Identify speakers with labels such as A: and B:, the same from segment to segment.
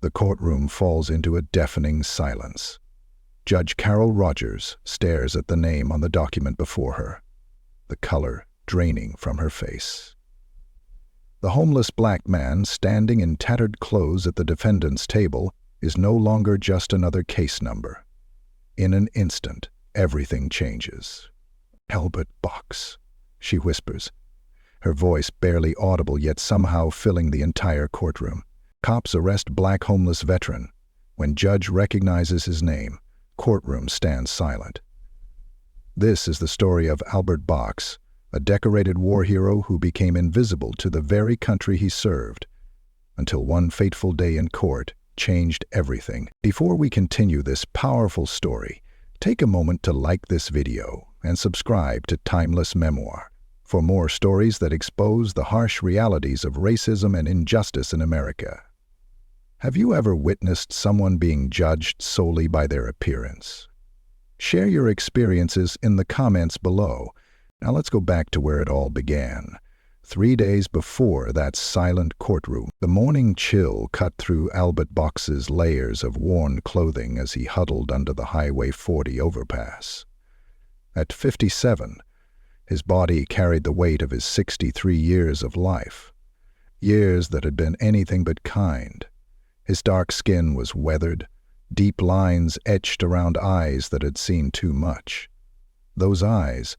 A: The courtroom falls into a deafening silence. Judge Carol Rogers stares at the name on the document before her, the color draining from her face. The homeless black man standing in tattered clothes at the defendant's table is no longer just another case number. In an instant, everything changes. "Albert Box," she whispers, her voice barely audible yet somehow filling the entire courtroom. Cops arrest black homeless veteran. When judge recognizes his name, courtroom stands silent. This is the story of Albert Box, a decorated war hero who became invisible to the very country he served, until one fateful day in court changed everything. Before we continue this powerful story, take a moment to like this video and subscribe to Timeless Memoir for more stories that expose the harsh realities of racism and injustice in America. Have you ever witnessed someone being judged solely by their appearance? Share your experiences in the comments below. Now let's go back to where it all began. 3 days before that silent courtroom, the morning chill cut through Albert Box's layers of worn clothing as he huddled under the Highway 40 overpass. At 57, his body carried the weight of his 63 years of life, years that had been anything but kind. His dark skin was weathered, deep lines etched around eyes that had seen too much. Those eyes,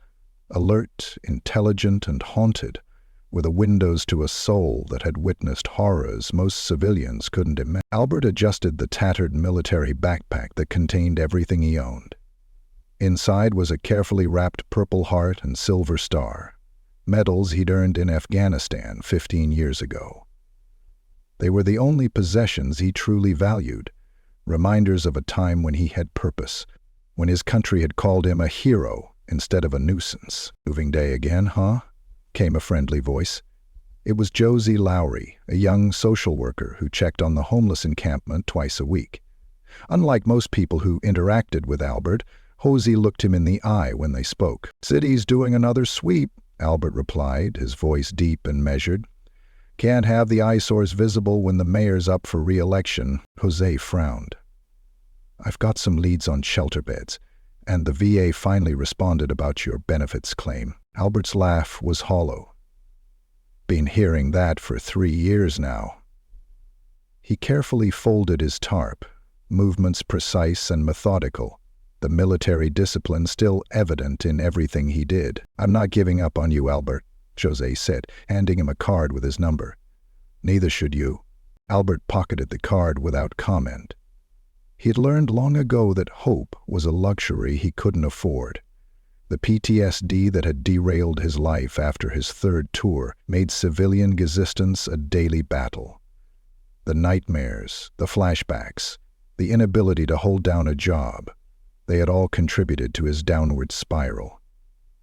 A: alert, intelligent, and haunted, were the windows to a soul that had witnessed horrors most civilians couldn't imagine. Albert adjusted the tattered military backpack that contained everything he owned. Inside was a carefully wrapped Purple Heart and Silver Star, medals he'd earned in Afghanistan 15 years ago. They were the only possessions he truly valued, reminders of a time when he had purpose, when his country had called him a hero instead of a nuisance. "Moving day again, huh?" came a friendly voice. It was Josie Lowry, a young social worker who checked on the homeless encampment twice a week. Unlike most people who interacted with Albert, Josie looked him in the eye when they spoke. "City's doing another sweep," Albert replied, his voice deep and measured. "Can't have the eyesores visible when the mayor's up for re-election." Jose frowned. "I've got some leads on shelter beds, and the VA finally responded about your benefits claim." Albert's laugh was hollow. "Been hearing that for 3 years now." He carefully folded his tarp, movements precise and methodical, the military discipline still evident in everything he did. "I'm not giving up on you, Albert," Jose said, handing him a card with his number. "Neither should you." Albert pocketed the card without comment. He had learned long ago that hope was a luxury he couldn't afford. The PTSD that had derailed his life after his 3rd tour made civilian existence a daily battle. The nightmares, the flashbacks, the inability to hold down a job, they had all contributed to his downward spiral.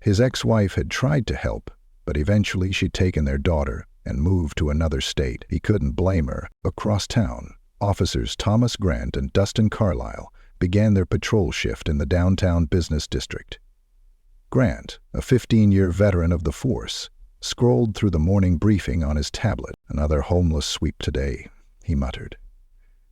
A: His ex-wife had tried to help, but eventually she'd taken their daughter and moved to another state. He couldn't blame her. Across town, officers Thomas Grant and Dustin Carlisle began their patrol shift in the downtown business district. Grant, a 15-year veteran of the force, scrolled through the morning briefing on his tablet. "Another homeless sweep today," he muttered.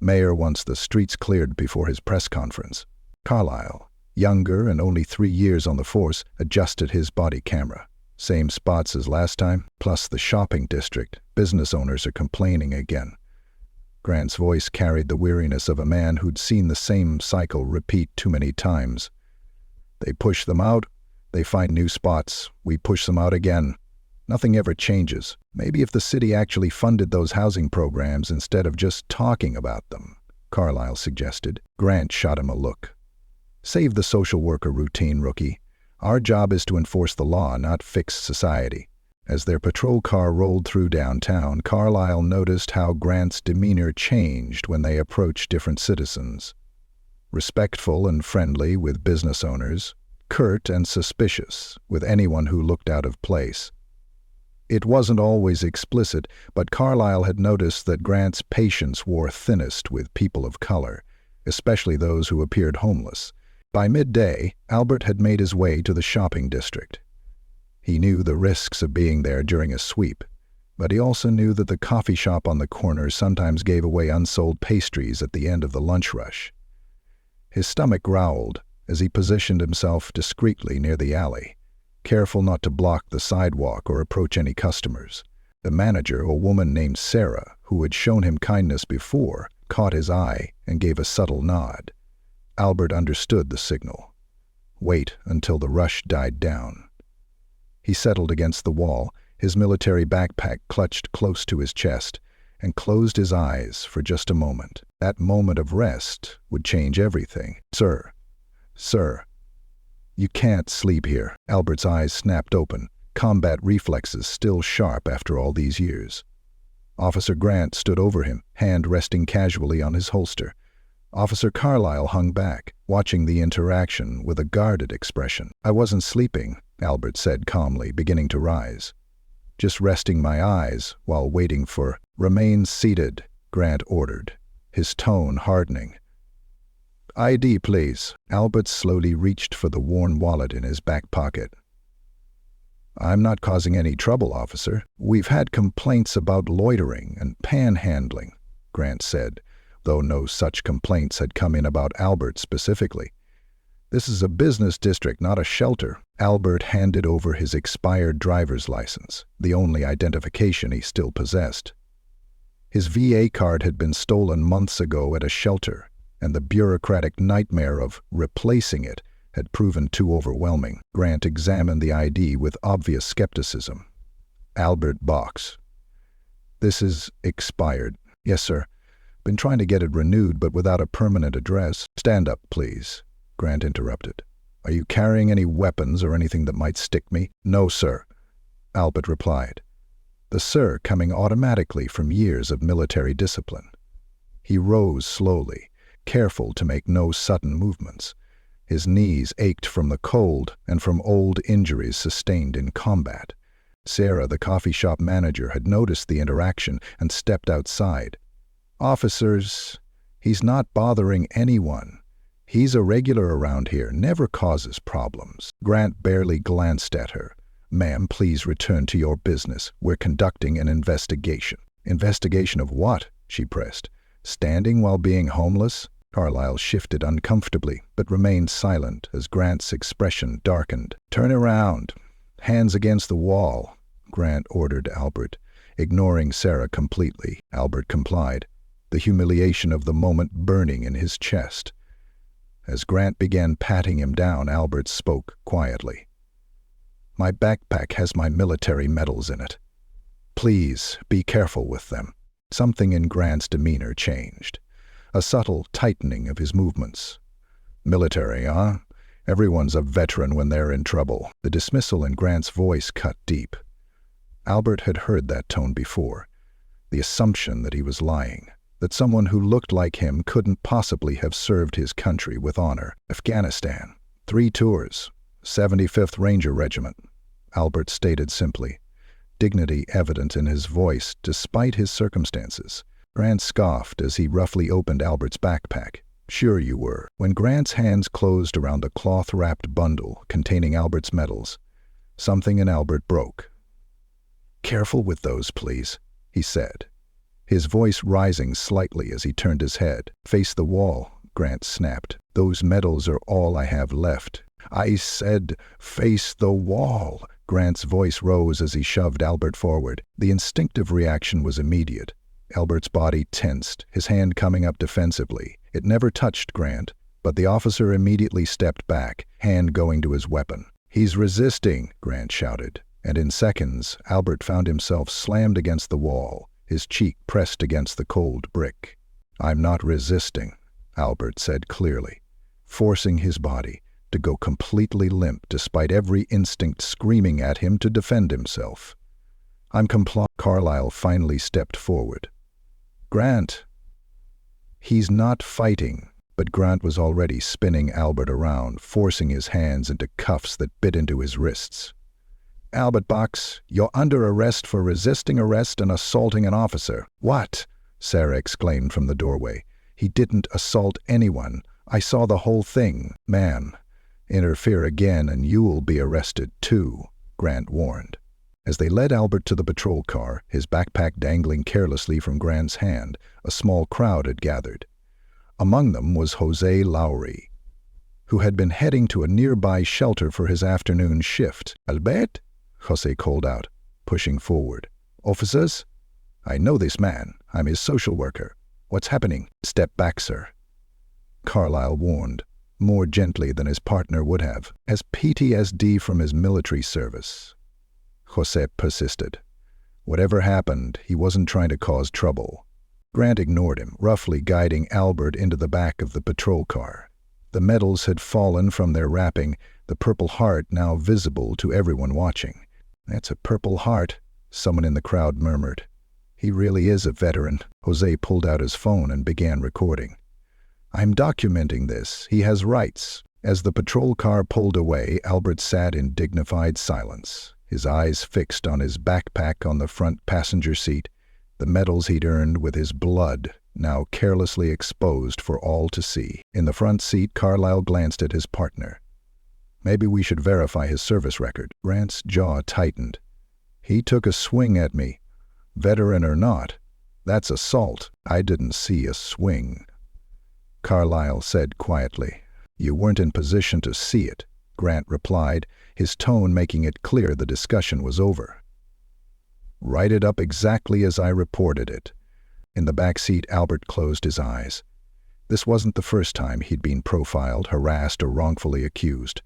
A: Mayor wants the streets cleared before his press conference. Carlisle, younger and only 3 years on the force, adjusted his body camera. "Same spots as last time, plus the shopping district. Business owners are complaining again." Grant's voice carried the weariness of a man who'd seen the same cycle repeat too many times. "They push them out, they find new spots, we push them out again. Nothing ever changes. Maybe if the city actually funded those housing programs instead of just talking about them," Carlisle suggested. Grant shot him a look. "Save the social worker routine, rookie. Our job is to enforce the law, not fix society." As their patrol car rolled through downtown, Carlisle noticed how Grant's demeanor changed when they approached different citizens. Respectful and friendly with business owners, curt and suspicious with anyone who looked out of place. It wasn't always explicit, but Carlisle had noticed that Grant's patience wore thinnest with people of color, especially those who appeared homeless. By midday, Albert had made his way to the shopping district. He knew the risks of being there during a sweep. But he also knew that the coffee shop on the corner sometimes gave away unsold pastries at the end of the lunch rush. His stomach growled as he positioned himself discreetly near the alley, careful not to block the sidewalk or approach any customers. The manager, a woman named Sarah, who had shown him kindness before, caught his eye and gave a subtle nod. Albert understood the signal. Wait until the rush died down. He settled against the wall, his military backpack clutched close to his chest, and closed his eyes for just a moment. That moment of rest would change everything. Sir, you can't sleep here." Albert's eyes snapped open, combat reflexes still sharp after all these years. Officer Grant stood over him, hand resting casually on his holster. Officer Carlyle hung back, watching the interaction with a guarded expression. "I wasn't sleeping," Albert said calmly, beginning to rise. "Just resting my eyes while waiting for—" "Remain seated," Grant ordered, his tone hardening. "ID, please." Albert slowly reached for the worn wallet in his back pocket. "I'm not causing any trouble, officer. We've had complaints about loitering and panhandling," Grant said, though no such complaints had come in about Albert specifically. "This is a business district, not a shelter." Albert handed over his expired driver's license, the only identification he still possessed. His VA card had been stolen months ago at a shelter, and the bureaucratic nightmare of replacing it had proven too overwhelming. Grant examined the ID with obvious skepticism. Albert Box. "This is expired." "Yes, sir. Been trying to get it renewed, but without a permanent address." "Stand up, please," Grant interrupted. "Are you carrying any weapons or anything that might stick me?" "No, sir," Albert replied, the "sir" coming automatically from years of military discipline. He rose slowly, careful to make no sudden movements. His knees ached from the cold and from old injuries sustained in combat. Sarah, the coffee shop manager, had noticed the interaction and stepped outside. "Officers, he's not bothering anyone. He's a regular around here, never causes problems." Grant barely glanced at her. "Ma'am, please return to your business. We're conducting an investigation." "Investigation of what?" she pressed. "Standing while being homeless?" Carlyle shifted uncomfortably, but remained silent as Grant's expression darkened. "Turn around. Hands against the wall," Grant ordered Albert, ignoring Sarah completely. Albert complied, the humiliation of the moment burning in his chest. As Grant began patting him down, Albert spoke quietly. "My backpack has my military medals in it. Please be careful with them." Something in Grant's demeanor changed, a subtle tightening of his movements. "Military, huh? Everyone's a veteran when they're in trouble." The dismissal in Grant's voice cut deep. Albert had heard that tone before, the assumption that he was lying, that someone who looked like him couldn't possibly have served his country with honor. "Afghanistan. 3 tours. 75th Ranger Regiment," Albert stated simply, dignity evident in his voice despite his circumstances. Grant scoffed as he roughly opened Albert's backpack. "Sure you were." When Grant's hands closed around a cloth-wrapped bundle containing Albert's medals, something in Albert broke. "Careful with those, please," he said, his voice rising slightly as he turned his head. "Face the wall," Grant snapped. "Those medals are all I have left." "I said, face the wall." Grant's voice rose as he shoved Albert forward. The instinctive reaction was immediate. Albert's body tensed, his hand coming up defensively. It never touched Grant, but the officer immediately stepped back, hand going to his weapon. "He's resisting," Grant shouted, and in seconds, Albert found himself slammed against the wall, his cheek pressed against the cold brick. "I'm not resisting," Albert said clearly, forcing his body to go completely limp despite every instinct screaming at him to defend himself. "I'm complying." Carlyle finally stepped forward. "Grant." "He's not fighting," but Grant was already spinning Albert around, forcing his hands into cuffs that bit into his wrists. "Albert Box, you're under arrest for resisting arrest and assaulting an officer." "What?" Sarah exclaimed from the doorway. "He didn't assault anyone. I saw the whole thing." "Ma'am, interfere again and you'll be arrested too," Grant warned. As they led Albert to the patrol car, his backpack dangling carelessly from Grant's hand, a small crowd had gathered. Among them was Jose Lowry, who had been heading to a nearby shelter for his afternoon shift. "Albert?" Jose called out, pushing forward. "Officers? I know this man. I'm his social worker. What's happening?" "Step back, sir," Carlyle warned, more gently than his partner would have. "Has PTSD from his military service." Jose persisted. Whatever happened, he wasn't trying to cause trouble. Grant ignored him, roughly guiding Albert into the back of the patrol car. The medals had fallen from their wrapping, the Purple Heart now visible to everyone watching. "That's a Purple Heart," someone in the crowd murmured. "He really is a veteran." Jose pulled out his phone and began recording. "I'm documenting this. He has rights." As the patrol car pulled away, Albert sat in dignified silence, his eyes fixed on his backpack on the front passenger seat, the medals he'd earned with his blood now carelessly exposed for all to see. In the front seat, Carlyle glanced at his partner. "Maybe we should verify his service record." Grant's jaw tightened. "He took a swing at me. Veteran or not, that's assault." "I didn't see a swing," Carlyle said quietly. "You weren't in position to see it," Grant replied, his tone making it clear the discussion was over. "Write it up exactly as I reported it." In the back seat, Albert closed his eyes. This wasn't the first time he'd been profiled, harassed, or wrongfully accused.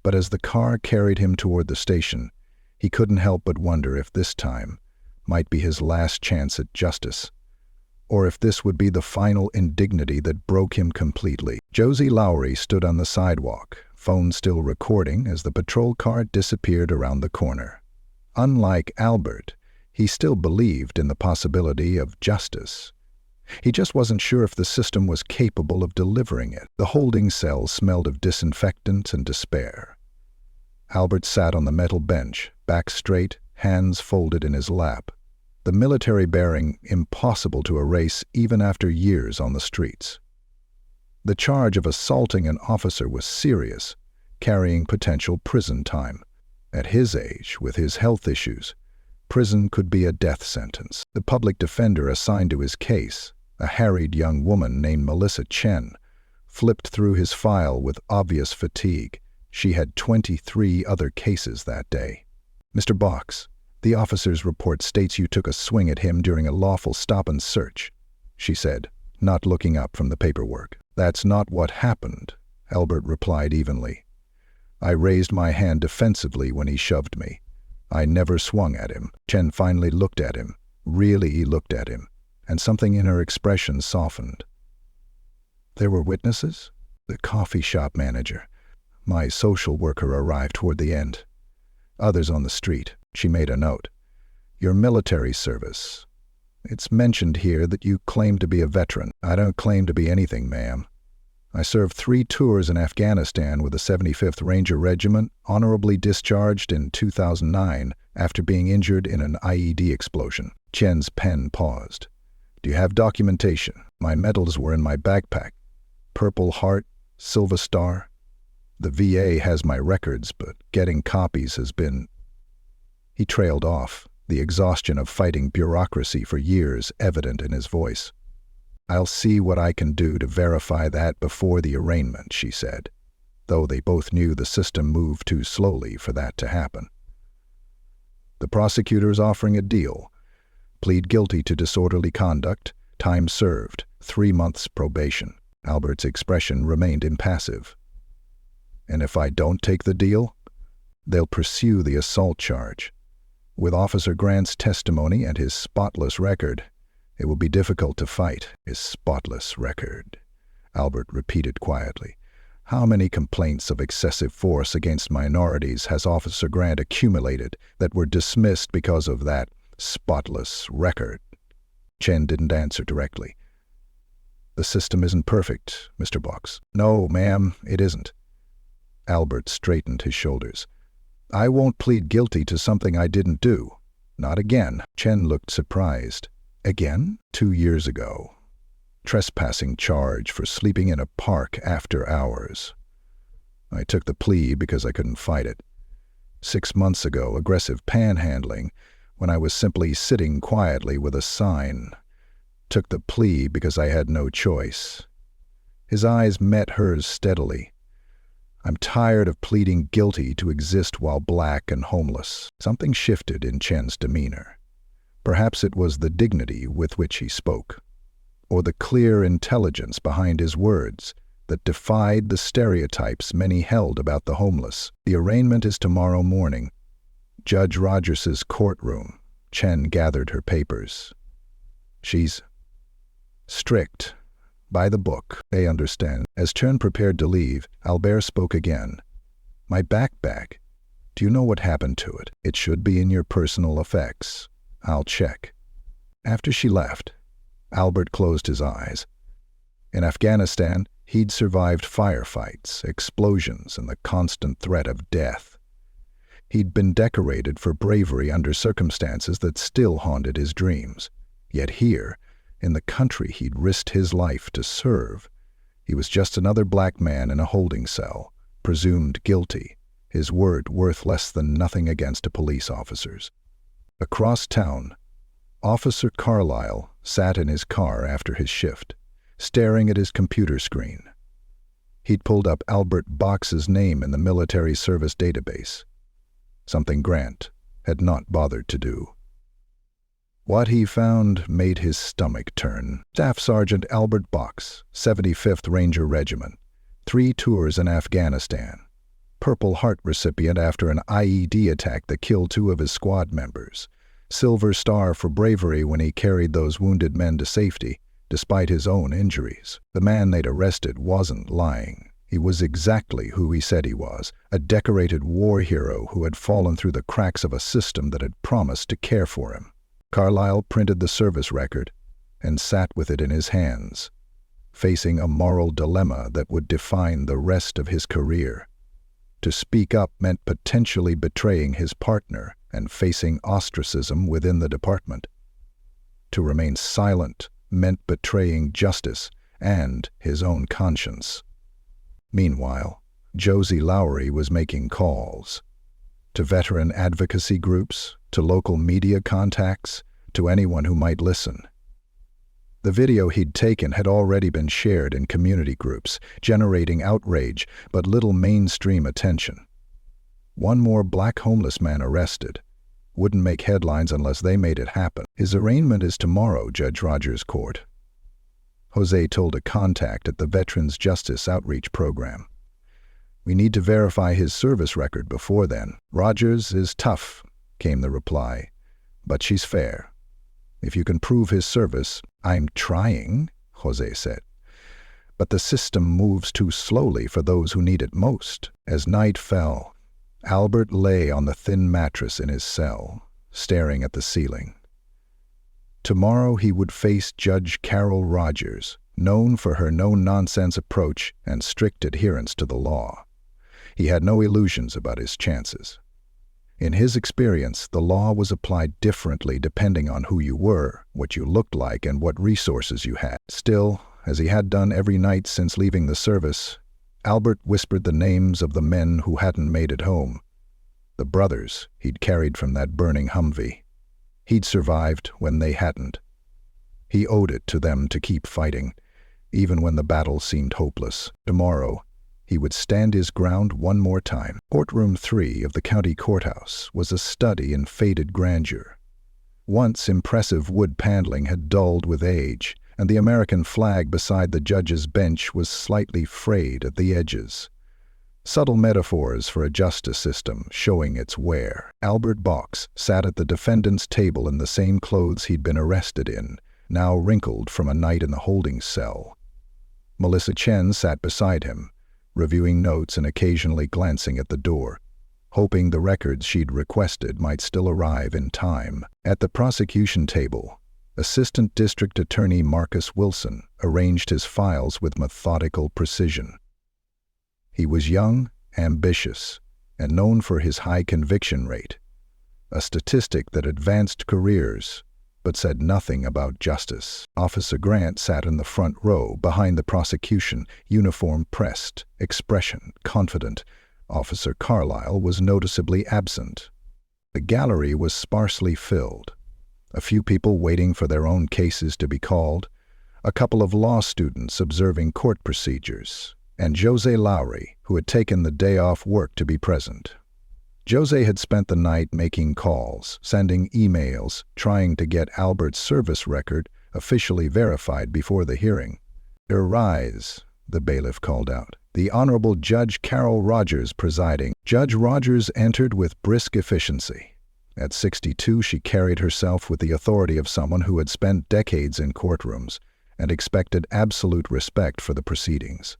A: But as the car carried him toward the station, he couldn't help but wonder if this time might be his last chance at justice, or if this would be the final indignity that broke him completely. Josie Lowry stood on the sidewalk, phone still recording as the patrol car disappeared around the corner. Unlike Albert, he still believed in the possibility of justice. He just wasn't sure if the system was capable of delivering it. The holding cell smelled of disinfectant and despair. Albert sat on the metal bench, back straight, hands folded in his lap, the military bearing impossible to erase even after years on the streets. The charge of assaulting an officer was serious, carrying potential prison time. At his age, with his health issues, prison could be a death sentence. The public defender assigned to his case, a harried young woman named Melissa Chen, flipped through his file with obvious fatigue. She had 23 other cases that day. "Mr. Box, the officer's report states you took a swing at him during a lawful stop and search," she said, not looking up from the paperwork. "That's not what happened," Albert replied evenly. "I raised my hand defensively when he shoved me. I never swung at him." Chen finally looked at him, really looked at him, and something in her expression softened. "There were witnesses?" "The coffee shop manager. My social worker arrived toward the end. Others on the street." She made a note. "Your military service. It's mentioned here that you claim to be a veteran." "I don't claim to be anything, ma'am. I served 3 tours in Afghanistan with the 75th Ranger Regiment, honorably discharged in 2009 after being injured in an IED explosion." Chen's pen paused. "Do you have documentation?" "My medals were in my backpack. Purple Heart, Silver Star. The VA has my records, but getting copies has been..." He trailed off, the exhaustion of fighting bureaucracy for years evident in his voice. "I'll see what I can do to verify that before the arraignment," she said, though they both knew the system moved too slowly for that to happen. "The prosecutor's offering a deal. Plead guilty to disorderly conduct, time served, 3 months probation." Albert's expression remained impassive. "And if I don't take the deal?" "They'll pursue the assault charge. With Officer Grant's testimony and his spotless record, it will be difficult to fight." "His spotless record," Albert repeated quietly. "How many complaints of excessive force against minorities has Officer Grant accumulated that were dismissed because of that spotless record?" Chen didn't answer directly. "The system isn't perfect, Mr. Box." "No, ma'am, it isn't." Albert straightened his shoulders. "I won't plead guilty to something I didn't do. Not again." Chen looked surprised. "Again?" 2 years ago. Trespassing charge for sleeping in a park after hours. I took the plea because I couldn't fight it. 6 months ago, aggressive panhandling, when I was simply sitting quietly with a sign. Took the plea because I had no choice. His eyes met hers steadily. I'm tired of pleading guilty to exist while black and homeless. Something shifted in Chen's demeanor. Perhaps it was the dignity with which he spoke, or the clear intelligence behind his words that defied the stereotypes many held about the homeless. The arraignment is tomorrow morning. Judge Rogers's courtroom. Chen gathered her papers. She's strict. By the book, they understand. As Chen prepared to leave, Albert spoke again. My backpack. Do you know what happened to it? It should be in your personal effects. I'll check. After she left, Albert closed his eyes. In Afghanistan, he'd survived firefights, explosions, and the constant threat of death. He'd been decorated for bravery under circumstances that still haunted his dreams. Yet here, in the country he'd risked his life to serve, he was just another black man in a holding cell, presumed guilty, his word worth less than nothing against police officers. Across town, Officer Carlyle sat in his car after his shift, staring at his computer screen. He'd pulled up Albert Box's name in the military service database, something Grant had not bothered to do. What he found made his stomach turn. Staff Sergeant Albert Box, 75th Ranger Regiment, 3 tours in Afghanistan. Purple Heart recipient after an IED attack that killed 2 of his squad members. Silver Star for bravery when he carried those wounded men to safety, despite his own injuries. The man they'd arrested wasn't lying. He was exactly who he said he was, a decorated war hero who had fallen through the cracks of a system that had promised to care for him. Carlyle printed the service record and sat with it in his hands, facing a moral dilemma that would define the rest of his career. To speak up meant potentially betraying his partner and facing ostracism within the department. To remain silent meant betraying justice and his own conscience. Meanwhile, Josie Lowry was making calls. To veteran advocacy groups, to local media contacts, to anyone who might listen. The video he'd taken had already been shared in community groups, generating outrage but little mainstream attention. One more black homeless man arrested. Wouldn't make headlines unless they made it happen. His arraignment is tomorrow, Judge Rogers' court. Jose told a contact at the Veterans Justice Outreach Program. We need to verify his service record before then. Rogers is tough, came the reply, but she's fair. If you can prove his service, I'm trying, Jose said. But the system moves too slowly for those who need it most. As night fell, Albert lay on the thin mattress in his cell, staring at the ceiling. Tomorrow he would face Judge Carol Rogers, known for her no-nonsense approach and strict adherence to the law. He had no illusions about his chances. In his experience, the law was applied differently depending on who you were, what you looked like, and what resources you had. Still, as he had done every night since leaving the service, Albert whispered the names of the men who hadn't made it home. The brothers he'd carried from that burning Humvee. He'd survived when they hadn't. He owed it to them to keep fighting, even when the battle seemed hopeless. Tomorrow, he would stand his ground one more time. Courtroom 3 of the county courthouse was a study in faded grandeur. Once impressive wood paneling had dulled with age, and the American flag beside the judge's bench was slightly frayed at the edges. Subtle metaphors for a justice system showing its wear. Albert Box sat at the defendant's table in the same clothes he'd been arrested in, now wrinkled from a night in the holding cell. Melissa Chen sat beside him, reviewing notes and occasionally glancing at the door, hoping the records she'd requested might still arrive in time. At the prosecution table, Assistant District Attorney Marcus Wilson arranged his files with methodical precision. He was young, ambitious, and known for his high conviction rate, a statistic that advanced careers but said nothing about justice. Officer Grant sat in the front row behind the prosecution, uniform pressed, expression confident, Officer Carlyle was noticeably absent. The gallery was sparsely filled. A few people waiting for their own cases to be called, a couple of law students observing court procedures, and Jose Lowry, who had taken the day off work to be present. Jose had spent the night making calls, sending emails, trying to get Albert's service record officially verified before the hearing. "Arise," the bailiff called out. "The Honorable Judge Carol Rogers presiding." Judge Rogers entered with brisk efficiency. At 62, she carried herself with the authority of someone who had spent decades in courtrooms and expected absolute respect for the proceedings.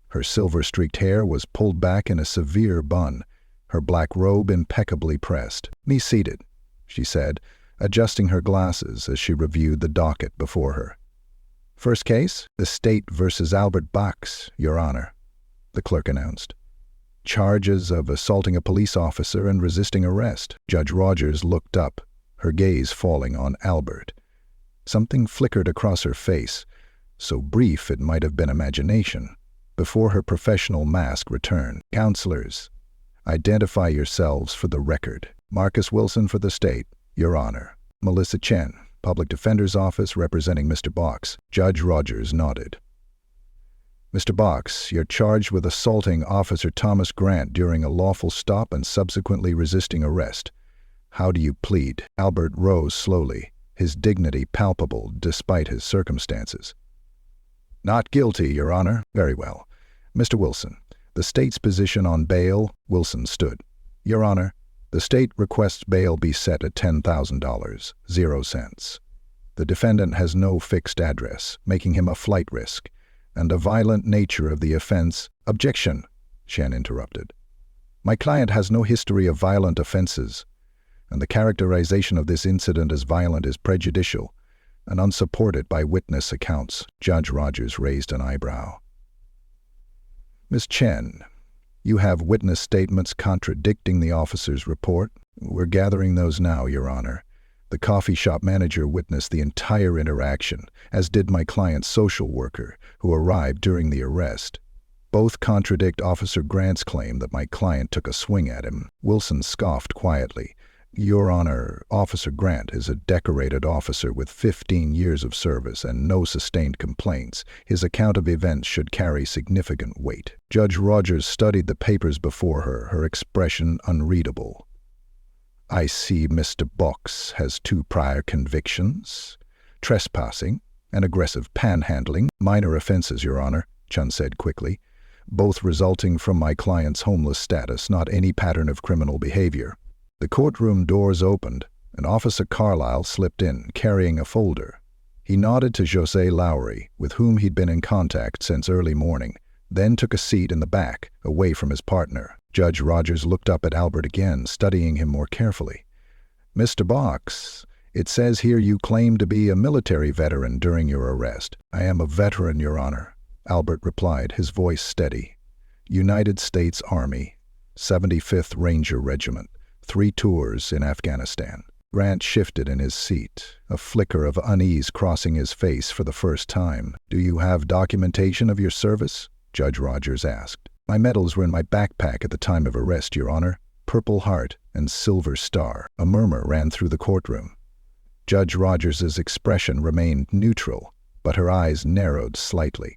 A: Her silver-streaked hair was pulled back in a severe bun, her black robe impeccably pressed. "Me seated," she said, adjusting her glasses as she reviewed the docket before her. "First case, the State versus Albert Box, Your Honor," the clerk announced. "Charges of assaulting a police officer and resisting arrest." Judge Rogers looked up, her gaze falling on Albert. Something flickered across her face, so brief it might have been imagination, before her professional mask returned. "Counselors, identify yourselves for the record." "Marcus Wilson for the State, Your Honor." "Melissa Chen, Public Defender's Office representing Mr. Box." Judge Rogers nodded. "Mr. Box, you're charged with assaulting Officer Thomas Grant during a lawful stop and subsequently resisting arrest. How do you plead?" Albert rose slowly, his dignity palpable despite his circumstances. "Not guilty, Your Honor." "Very well. Mr. Wilson, the State's position on bail." Wilson stood. "Your Honor, the State requests bail be set at $10,000, 0 cents. The defendant has no fixed address, making him a flight risk, and the violent nature of the offense." "Objection," Shen interrupted. "My client has no history of violent offenses, and the characterization of this incident as violent is prejudicial and unsupported by witness accounts." Judge Rogers raised an eyebrow. "Ms. Chen, you have witness statements contradicting the officer's report?" "We're gathering those now, Your Honor. The coffee shop manager witnessed the entire interaction, as did my client's social worker, who arrived during the arrest. Both contradict Officer Grant's claim that my client took a swing at him." Wilson scoffed quietly. "Your Honor, Officer Grant is a decorated officer with 15 years of service and no sustained complaints. His account of events should carry significant weight." Judge Rogers studied the papers before her, her expression unreadable. "I see Mr. Box has 2 prior convictions, trespassing and aggressive panhandling." "Minor offenses, Your Honor," Chun said quickly, "both resulting from my client's homeless status, not any pattern of criminal behavior." The courtroom doors opened, and Officer Carlyle slipped in, carrying a folder. He nodded to Jose Lowry, with whom he'd been in contact since early morning, then took a seat in the back, away from his partner. Judge Rogers looked up at Albert again, studying him more carefully. "Mr. Box, it says here you claim to be a military veteran during your arrest." "I am a veteran, Your Honor," Albert replied, his voice steady. "United States Army, 75th Ranger Regiment, 3 tours in Afghanistan." Grant shifted in his seat, a flicker of unease crossing his face for the first time. "Do you have documentation of your service?" Judge Rogers asked. "My medals were in my backpack at the time of arrest, Your Honor. Purple Heart and Silver Star." A murmur ran through the courtroom. Judge Rogers's expression remained neutral, but her eyes narrowed slightly.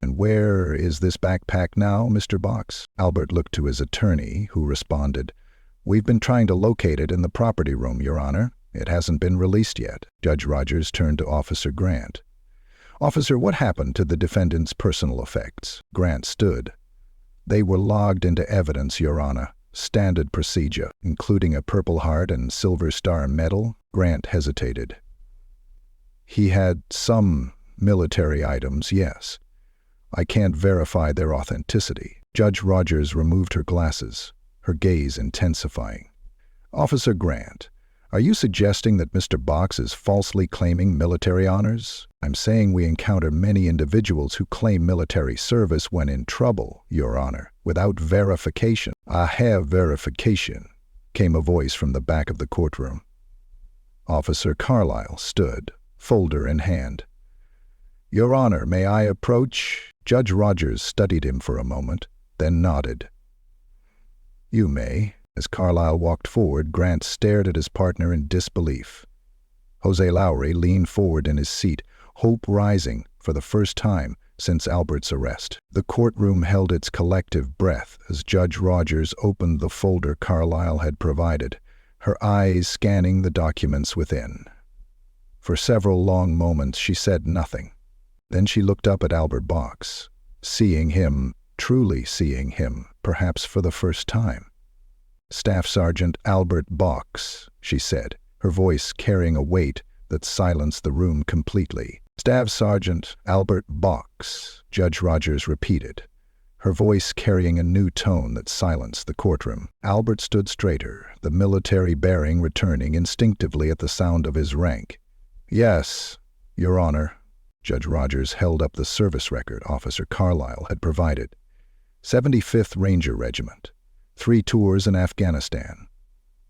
A: "And where is this backpack now, Mr. Box?" Albert looked to his attorney, who responded, "We've been trying to locate it in the property room, Your Honor. It hasn't been released yet." Judge Rogers turned to Officer Grant. "Officer, what happened to the defendant's personal effects?" Grant stood. "They were logged into evidence, Your Honor. Standard procedure, including a Purple Heart and Silver Star medal." Grant hesitated. "He had some military items, yes. I can't verify their authenticity." Judge Rogers removed her glasses, her gaze intensifying. "Officer Grant, are you suggesting that Mr. Box is falsely claiming military honors?" "I'm saying we encounter many individuals who claim military service when in trouble, Your Honor, without verification." "I have verification," came a voice from the back of the courtroom. Officer Carlyle stood, folder in hand. "Your Honor, may I approach?" Judge Rogers studied him for a moment, then nodded. You may. As Carlyle walked forward, Grant stared at his partner in disbelief. Jose Lowry leaned forward in his seat, hope rising for the first time since Albert's arrest. The courtroom held its collective breath as Judge Rogers opened the folder Carlyle had provided, her eyes scanning the documents within. For several long moments she said nothing. Then she looked up at Albert Box, seeing him, truly seeing him, perhaps for the first time. "Staff Sergeant Albert Box," she said, her voice carrying a weight that silenced the room completely. "Staff Sergeant Albert Box," Judge Rogers repeated, her voice carrying a new tone that silenced the courtroom. Albert stood straighter, the military bearing returning instinctively at the sound of his rank. "Yes, Your Honor." Judge Rogers held up the service record Officer Carlyle had provided. 75th Ranger Regiment, 3 tours in Afghanistan.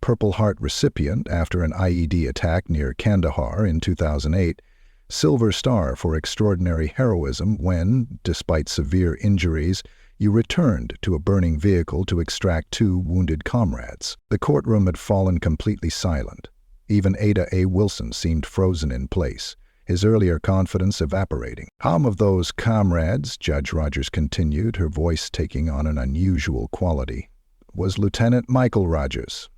A: Purple Heart recipient after an IED attack near Kandahar in 2008. Silver Star for extraordinary heroism when, despite severe injuries, you returned to a burning vehicle to extract 2 wounded comrades. The courtroom had fallen completely silent. Even Ada A. Wilson seemed frozen in place, his earlier confidence evaporating. "How of those comrades," Judge Rogers continued, her voice taking on an unusual quality, "was Lieutenant Michael Rogers."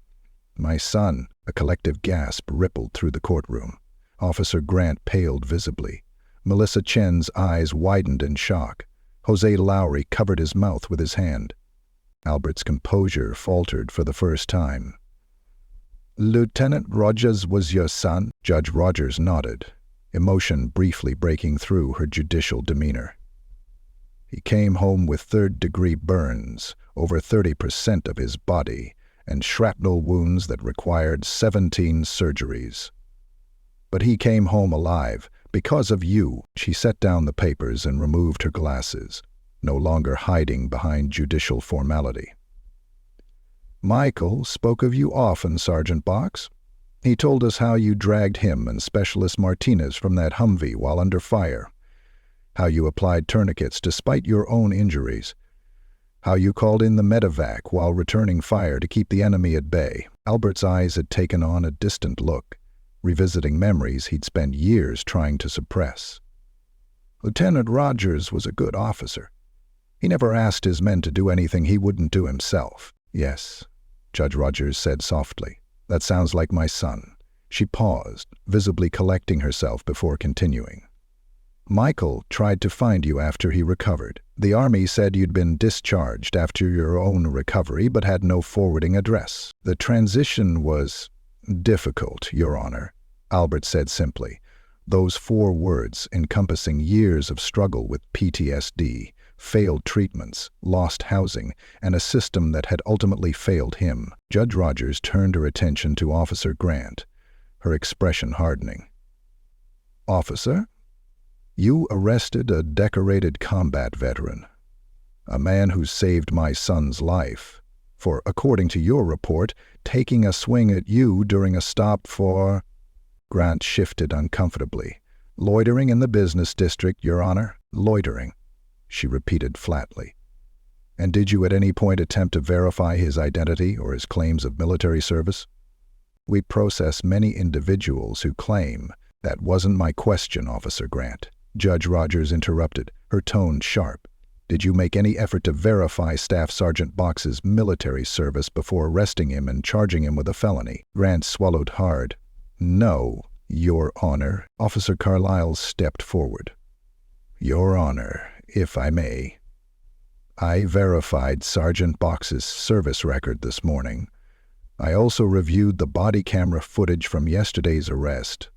A: "My son." A collective gasp rippled through the courtroom. Officer Grant paled visibly. Melissa Chen's eyes widened in shock. Jose Lowry covered his mouth with his hand. Albert's composure faltered for the first time. "Lieutenant Rogers was your son?" Judge Rogers nodded, emotion briefly breaking through her judicial demeanor. "He came home with third-degree burns, over 30% of his body, and shrapnel wounds that required 17 surgeries. But he came home alive, because of you." She set down the papers and removed her glasses, no longer hiding behind judicial formality. "Michael spoke of you often, Sergeant Box. He told us how you dragged him and Specialist Martinez from that Humvee while under fire, how you applied tourniquets despite your own injuries, how you called in the medevac while returning fire to keep the enemy at bay." Albert's eyes had taken on a distant look, revisiting memories he'd spent years trying to suppress. "Lieutenant Rogers was a good officer. He never asked his men to do anything he wouldn't do himself." "Yes," Judge Rogers said softly. "That sounds like my son." She paused, visibly collecting herself before continuing. "Michael tried to find you after he recovered. The Army said you'd been discharged after your own recovery but had no forwarding address. The transition was difficult, Your Honor," Albert said simply, those 4 words encompassing years of struggle with PTSD, failed treatments, lost housing, and a system that had ultimately failed him. Judge Rogers turned her attention to Officer Grant, her expression hardening. "Officer, you arrested a decorated combat veteran, a man who saved my son's life, for, according to your report, taking a swing at you during a stop for—" Grant shifted uncomfortably. "Loitering in the business district, Your Honor. Loitering," she repeated flatly. "And did you at any point attempt to verify his identity or his claims of military service?" "We process many individuals who claim—" "That wasn't my question, Officer Grant," Judge Rogers interrupted, her tone sharp. "Did you make any effort to verify Staff Sergeant Box's military service before arresting him and charging him with a felony?" Grant swallowed hard. "No, Your Honor." Officer Carlyle stepped forward. "Your Honor, if I may. I verified Sergeant Box's service record this morning. I also reviewed the body camera footage from yesterday's arrest.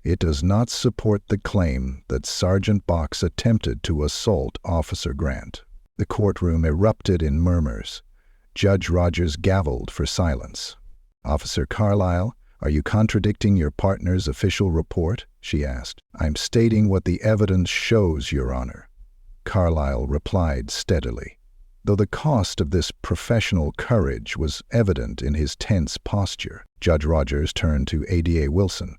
A: It does not support the claim that Sergeant Box attempted to assault Officer Grant." The courtroom erupted in murmurs. Judge Rogers gavelled for silence. "Officer Carlyle, are you contradicting your partner's official report?" she asked. "I'm stating what the evidence shows, Your Honor," Carlyle replied steadily, though the cost of this professional courage was evident in his tense posture. Judge Rogers turned to ADA Wilson.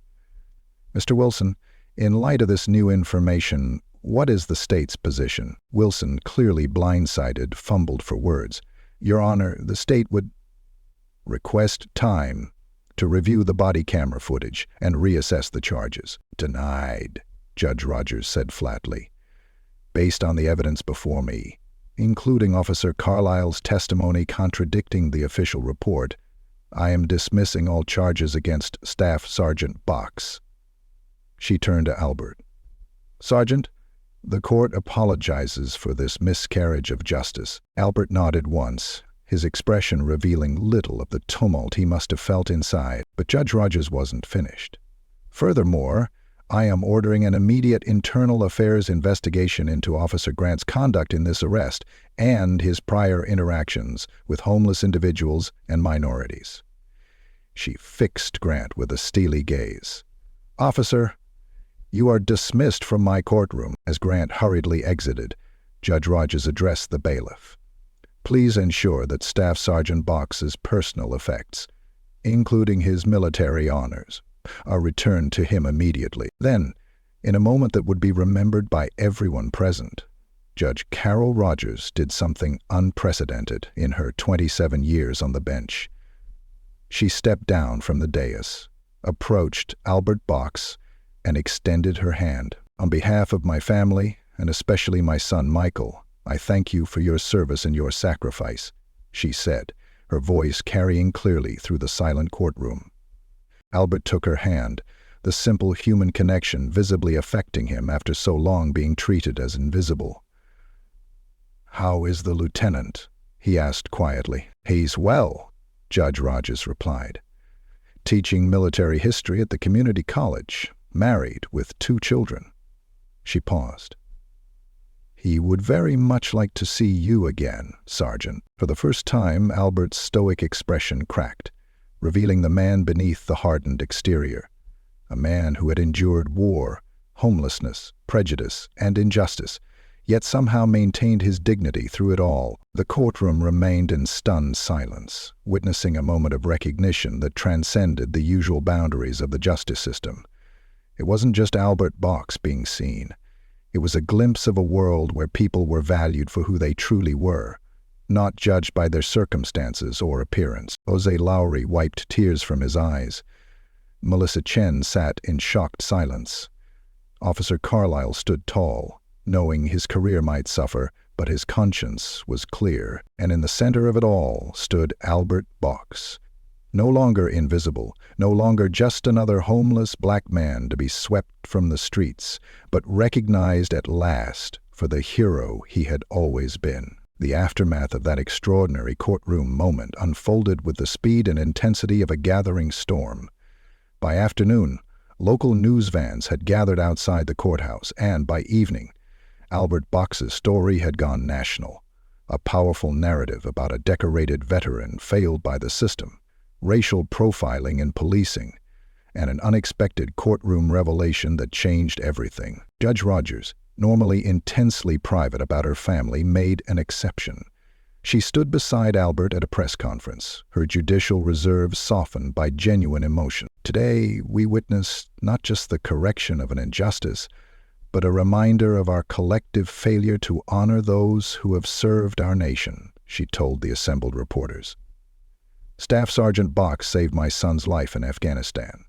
A: "Mr. Wilson, in light of this new information, what is the state's position?" Wilson, clearly blindsided, fumbled for words. Your Honor, the state would request time to review the body camera footage and reassess the charges. Denied, Judge Rogers said flatly. Based on the evidence before me, including Officer Carlisle's testimony contradicting the official report, I am dismissing all charges against Staff Sergeant Box. She turned to Albert. Sergeant, the court apologizes for this miscarriage of justice. Albert nodded once, his expression revealing little of the tumult he must have felt inside, but Judge Rogers wasn't finished. Furthermore, I am ordering an immediate internal affairs investigation into Officer Grant's conduct in this arrest and his prior interactions with homeless individuals and minorities. She fixed Grant with a steely gaze. Officer, you are dismissed from my courtroom. As Grant hurriedly exited, Judge Rogers addressed the bailiff. Please ensure that Staff Sergeant Box's personal effects, including his military honors, are returned to him immediately. Then, in a moment that would be remembered by everyone present, Judge Carol Rogers did something unprecedented in her 27 years on the bench. She stepped down from the dais, approached Albert Box, and extended her hand. On behalf of my family, and especially my son Michael, I thank you for your service and your sacrifice, she said, her voice carrying clearly through the silent courtroom. Albert took her hand, the simple human connection visibly affecting him after so long being treated as invisible. How is the lieutenant? He asked quietly. He's well, Judge Rogers replied. Teaching military history at the community college, married with 2 children. She paused. He would very much like to see you again, Sergeant. For the first time, Albert's stoic expression cracked, revealing the man beneath the hardened exterior, a man who had endured war, homelessness, prejudice, and injustice, yet somehow maintained his dignity through it all. The courtroom remained in stunned silence, witnessing a moment of recognition that transcended the usual boundaries of the justice system. It wasn't just Albert Box being seen. It was a glimpse of a world where people were valued for who they truly were, not judged by their circumstances or appearance. Jose Lowry wiped tears from his eyes. Melissa Chen sat in shocked silence. Officer Carlisle stood tall, knowing his career might suffer, but his conscience was clear. And in the center of it all stood Albert Box. No longer invisible, no longer just another homeless black man to be swept from the streets, but recognized at last for the hero he had always been. The aftermath of that extraordinary courtroom moment unfolded with the speed and intensity of a gathering storm. By afternoon, local news vans had gathered outside the courthouse, and by evening, Albert Box's story had gone national. A powerful narrative about a decorated veteran failed by the system, racial profiling and policing, and an unexpected courtroom revelation that changed everything. Judge Rogers, normally intensely private about her family, made an exception. She stood beside Albert at a press conference, her judicial reserve softened by genuine emotion. Today, we witnessed not just the correction of an injustice, but a reminder of our collective failure to honor those who have served our nation, she told the assembled reporters. Staff Sergeant Box saved my son's life in Afghanistan.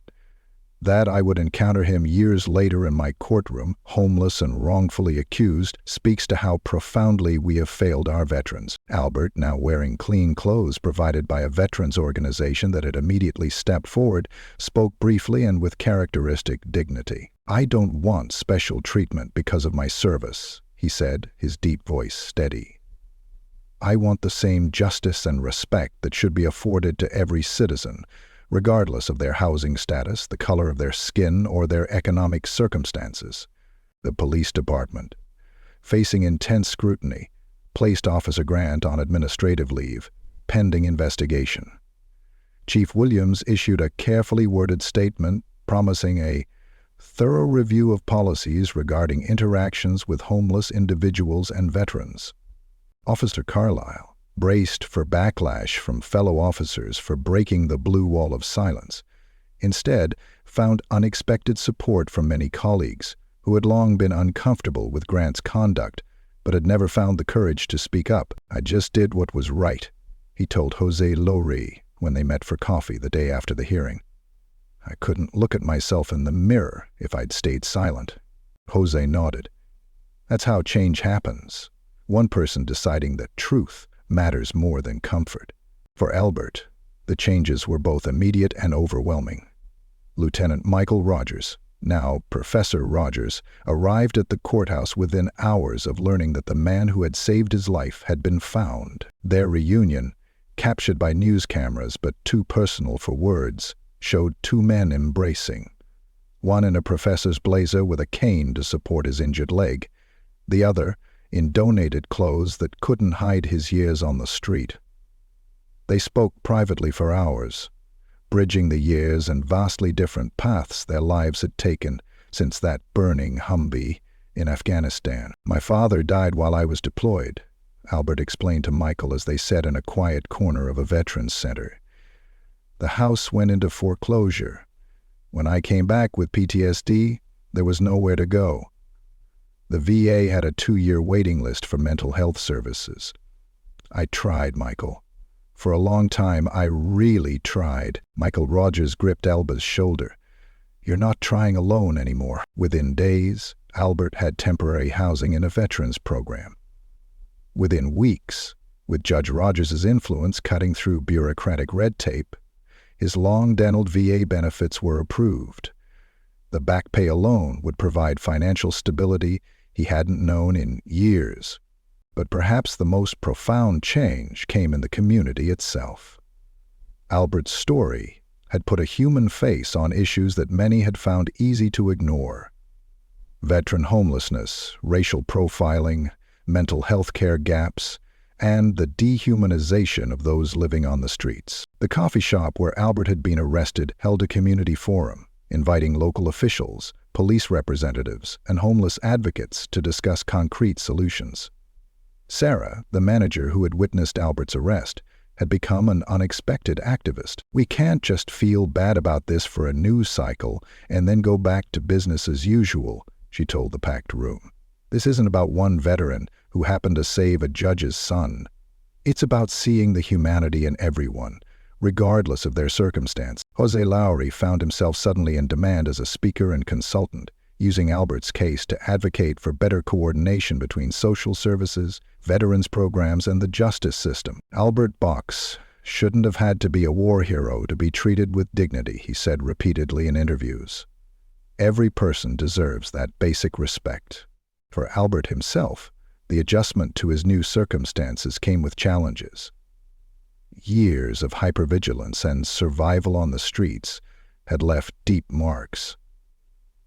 A: That I would encounter him years later in my courtroom, homeless and wrongfully accused, speaks to how profoundly we have failed our veterans. Albert, now wearing clean clothes provided by a veterans organization that had immediately stepped forward, spoke briefly and with characteristic dignity. I don't want special treatment because of my service, he said, his deep voice steady. I want the same justice and respect that should be afforded to every citizen, regardless of their housing status, the color of their skin, or their economic circumstances. The police department, facing intense scrutiny, placed Officer Grant on administrative leave, pending investigation. Chief Williams issued a carefully worded statement promising a thorough review of policies regarding interactions with homeless individuals and veterans. Officer Carlisle, braced for backlash from fellow officers for breaking the blue wall of silence, instead found unexpected support from many colleagues who had long been uncomfortable with Grant's conduct but had never found the courage to speak up. I just did what was right, he told Jose Lowry when they met for coffee the day after the hearing. I couldn't look at myself in the mirror if I'd stayed silent. Jose nodded. That's how change happens. One person deciding that truth matters more than comfort. For Albert, the changes were both immediate and overwhelming. Lieutenant Michael Rogers, now Professor Rogers, arrived at the courthouse within hours of learning that the man who had saved his life had been found. Their reunion, captured by news cameras but too personal for words, showed two men embracing. One in a professor's blazer with a cane to support his injured leg, the other in donated clothes that couldn't hide his years on the street. They spoke privately for hours, bridging the years and vastly different paths their lives had taken since that burning Humvee in Afghanistan. My father died while I was deployed, Albert explained to Michael as they sat in a quiet corner of a veterans center. The house went into foreclosure. When I came back with PTSD, there was nowhere to go. The VA had a 2-year waiting list for mental health services. I tried, Michael. For a long time, I really tried. Michael Rogers gripped Albert's shoulder. You're not trying alone anymore. Within days, Albert had temporary housing in a veterans program. Within weeks, with Judge Rogers' influence cutting through bureaucratic red tape, his long-denied VA benefits were approved. The back pay alone would provide financial stability he hadn't known in years. But perhaps the most profound change came in the community itself. Albert's story had put a human face on issues that many had found easy to ignore. Veteran homelessness, racial profiling, mental health care gaps, and the dehumanization of those living on the streets. The coffee shop where Albert had been arrested held a community forum, inviting local officials, police representatives, and homeless advocates to discuss concrete solutions. Sarah, the manager who had witnessed Albert's arrest, had become an unexpected activist. We can't just feel bad about this for a news cycle and then go back to business as usual, she told the packed room. This isn't about one veteran who happened to save a judge's son. It's about seeing the humanity in everyone, regardless of their circumstance. Jose Lowry found himself suddenly in demand as a speaker and consultant, using Albert's case to advocate for better coordination between social services, veterans programs, and the justice system. Albert Box shouldn't have had to be a war hero to be treated with dignity, he said repeatedly in interviews. Every person deserves that basic respect. For Albert himself, the adjustment to his new circumstances came with challenges. Years of hypervigilance and survival on the streets had left deep marks.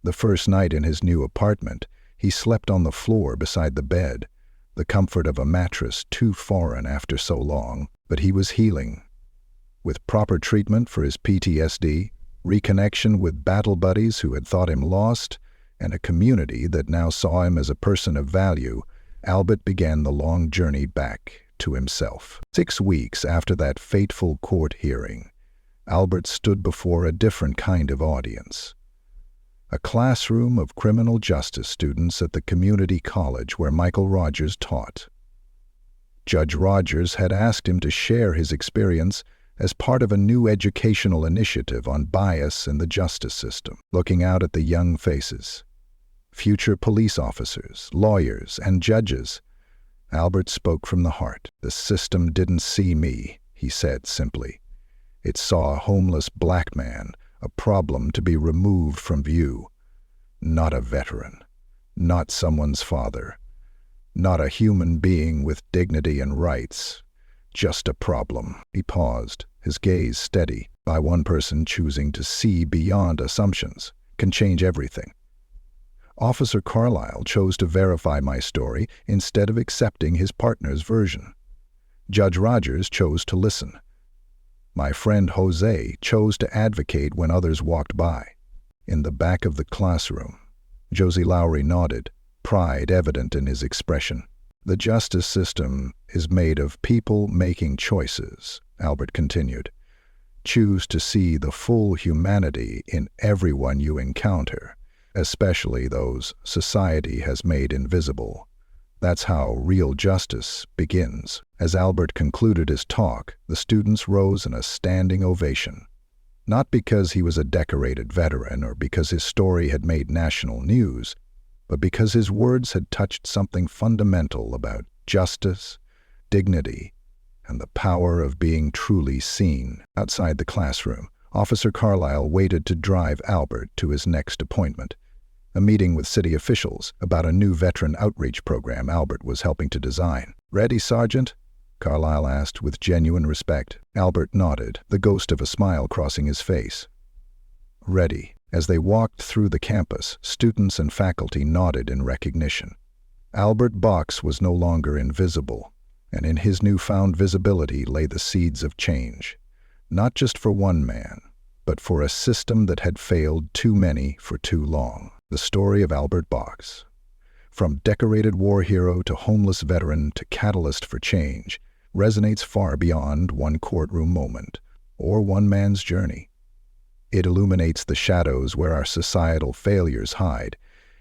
A: The first night in his new apartment, he slept on the floor beside the bed, the comfort of a mattress too foreign after so long, but he was healing. With proper treatment for his PTSD, reconnection with battle buddies who had thought him lost, and a community that now saw him as a person of value, Albert began the long journey back to himself. 6 weeks after that fateful court hearing, Albert stood before a different kind of audience. A classroom of criminal justice students at the community college where Michael Rogers taught. Judge Rogers had asked him to share his experience as part of a new educational initiative on bias in the justice system. Looking out at the young faces, future police officers, lawyers, and judges, Albert spoke from the heart. The system didn't see me, he said simply. It saw a homeless black man, a problem to be removed from view. Not a veteran, not someone's father, not a human being with dignity and rights, just a problem. He paused, his gaze steady. By one person choosing to see beyond assumptions can change everything. Officer Carlyle chose to verify my story instead of accepting his partner's version. Judge Rogers chose to listen. My friend Jose chose to advocate when others walked by. In the back of the classroom, Josie Lowry nodded, pride evident in his expression. The justice system is made of people making choices, Albert continued. Choose to see the full humanity in everyone you encounter, especially those society has made invisible. That's how real justice begins. As Albert concluded his talk, the students rose in a standing ovation. Not because he was a decorated veteran or because his story had made national news, but because his words had touched something fundamental about justice, dignity, and the power of being truly seen. Outside the classroom, Officer Carlyle waited to drive Albert to his next appointment, a meeting with city officials about a new veteran outreach program Albert was helping to design. "Ready, Sergeant?" Carlyle asked with genuine respect. Albert nodded, the ghost of a smile crossing his face. "Ready." As they walked through the campus, students and faculty nodded in recognition. Albert Box was no longer invisible, and in his newfound visibility lay the seeds of change. Not just for one man, but for a system that had failed too many for too long. The story of Albert Box, from decorated war hero to homeless veteran to catalyst for change, resonates far beyond one courtroom moment or one man's journey. It illuminates the shadows where our societal failures hide,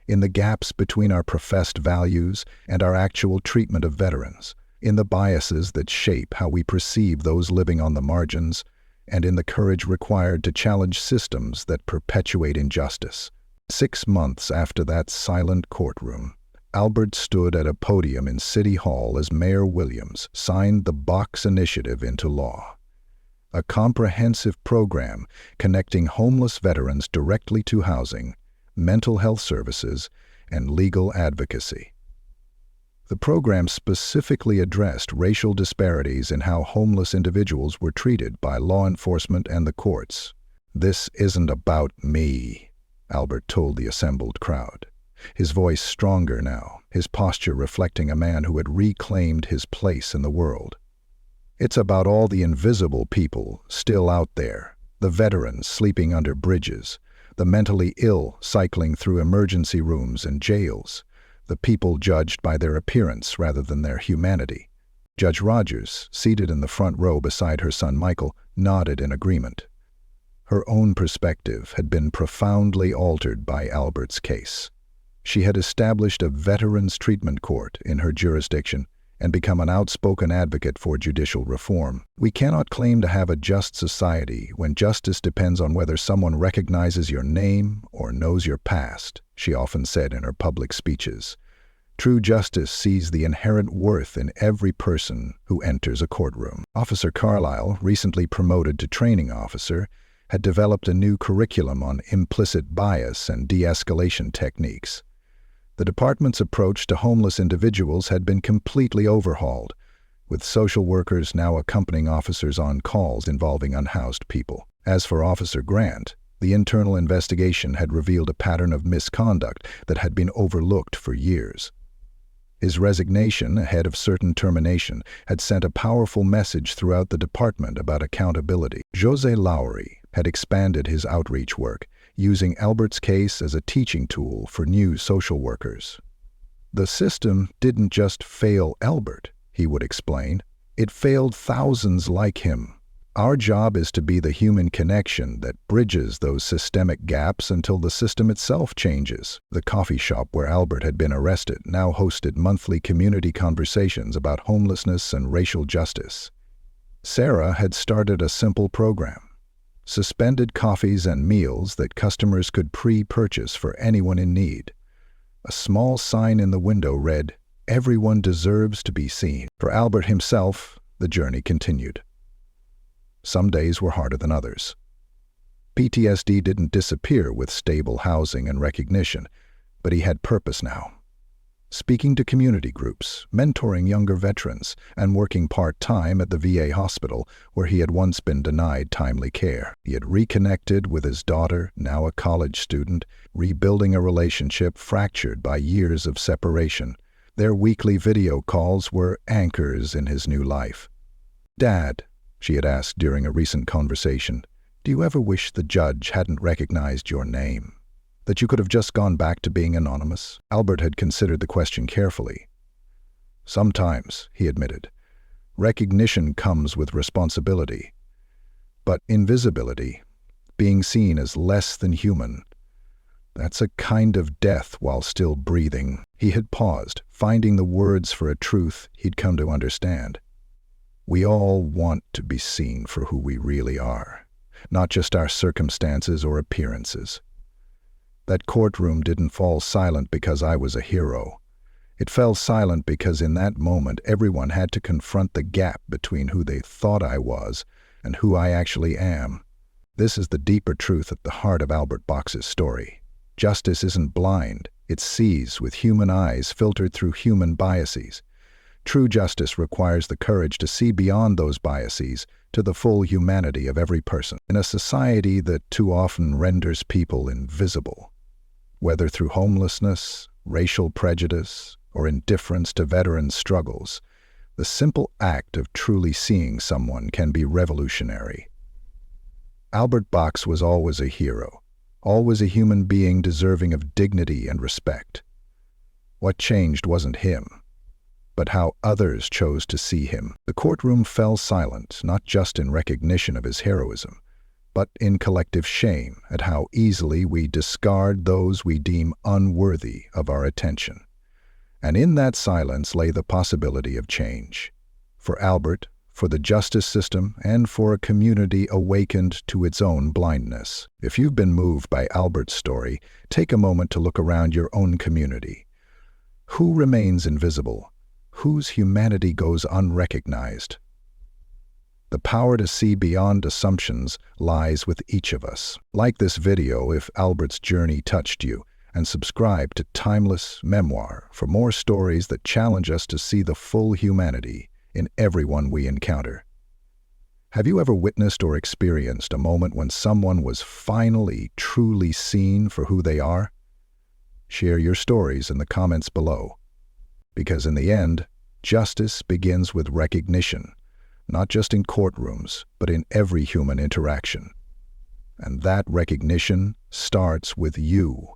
A: in the gaps between our professed values and our actual treatment of veterans, in the biases that shape how we perceive those living on the margins, and in the courage required to challenge systems that perpetuate injustice. 6 months after that silent courtroom, Albert stood at a podium in City Hall as Mayor Williams signed the Box Initiative into law, a comprehensive program connecting homeless veterans directly to housing, mental health services, and legal advocacy. The program specifically addressed racial disparities in how homeless individuals were treated by law enforcement and the courts. "This isn't about me," Albert told the assembled crowd, his voice stronger now, his posture reflecting a man who had reclaimed his place in the world. "It's about all the invisible people still out there, the veterans sleeping under bridges, the mentally ill cycling through emergency rooms and jails, the people judged by their appearance rather than their humanity." Judge Rogers, seated in the front row beside her son Michael, nodded in agreement. Her own perspective had been profoundly altered by Albert's case. She had established a veterans treatment court in her jurisdiction and become an outspoken advocate for judicial reform. "We cannot claim to have a just society when justice depends on whether someone recognizes your name or knows your past," she often said in her public speeches. "True justice sees the inherent worth in every person who enters a courtroom." Officer Carlyle, recently promoted to training officer, had developed a new curriculum on implicit bias and de-escalation techniques. The department's approach to homeless individuals had been completely overhauled, with social workers now accompanying officers on calls involving unhoused people. As for Officer Grant, the internal investigation had revealed a pattern of misconduct that had been overlooked for years. His resignation ahead of certain termination had sent a powerful message throughout the department about accountability. Jose Lowry had expanded his outreach work, using Albert's case as a teaching tool for new social workers. "The system didn't just fail Albert," he would explain. "It failed thousands like him. Our job is to be the human connection that bridges those systemic gaps until the system itself changes." The coffee shop where Albert had been arrested now hosted monthly community conversations about homelessness and racial justice. Sarah had started a simple program: suspended coffees and meals that customers could pre-purchase for anyone in need. A small sign in the window read, "Everyone deserves to be seen." For Albert himself, the journey continued. Some days were harder than others. PTSD didn't disappear with stable housing and recognition, but he had purpose now. Speaking to community groups, mentoring younger veterans, and working part-time at the VA hospital where he had once been denied timely care. He had reconnected with his daughter, now a college student, rebuilding a relationship fractured by years of separation. Their weekly video calls were anchors in his new life. "Dad," she had asked during a recent conversation, "do you ever wish the judge hadn't recognized your name? That you could have just gone back to being anonymous?" Albert had considered the question carefully. "Sometimes," he admitted. "Recognition comes with responsibility. But invisibility, being seen as less than human, that's a kind of death while still breathing." He had paused, finding the words for a truth he'd come to understand. We all want to be seen for who we really are, not just our circumstances or appearances. That courtroom didn't fall silent because I was a hero. It fell silent because in that moment everyone had to confront the gap between who they thought I was and who I actually am. This is the deeper truth at the heart of Albert Box's story. Justice isn't blind. It sees with human eyes filtered through human biases. True justice requires the courage to see beyond those biases to the full humanity of every person. In a society that too often renders people invisible, whether through homelessness, racial prejudice, or indifference to veterans' struggles, the simple act of truly seeing someone can be revolutionary. Albert Box was always a hero, always a human being deserving of dignity and respect. What changed wasn't him, but how others chose to see him. The courtroom fell silent, not just in recognition of his heroism, but in collective shame at how easily we discard those we deem unworthy of our attention. And in that silence lay the possibility of change. For Albert, for the justice system, and for a community awakened to its own blindness. If you've been moved by Albert's story, take a moment to look around your own community. Who remains invisible? Whose humanity goes unrecognized? The power to see beyond assumptions lies with each of us. Like this video if Albert's journey touched you, and subscribe to Timeless Memoir for more stories that challenge us to see the full humanity in everyone we encounter. Have you ever witnessed or experienced a moment when someone was finally, truly seen for who they are? Share your stories in the comments below. Because in the end, justice begins with recognition, not just in courtrooms, but in every human interaction. And that recognition starts with you.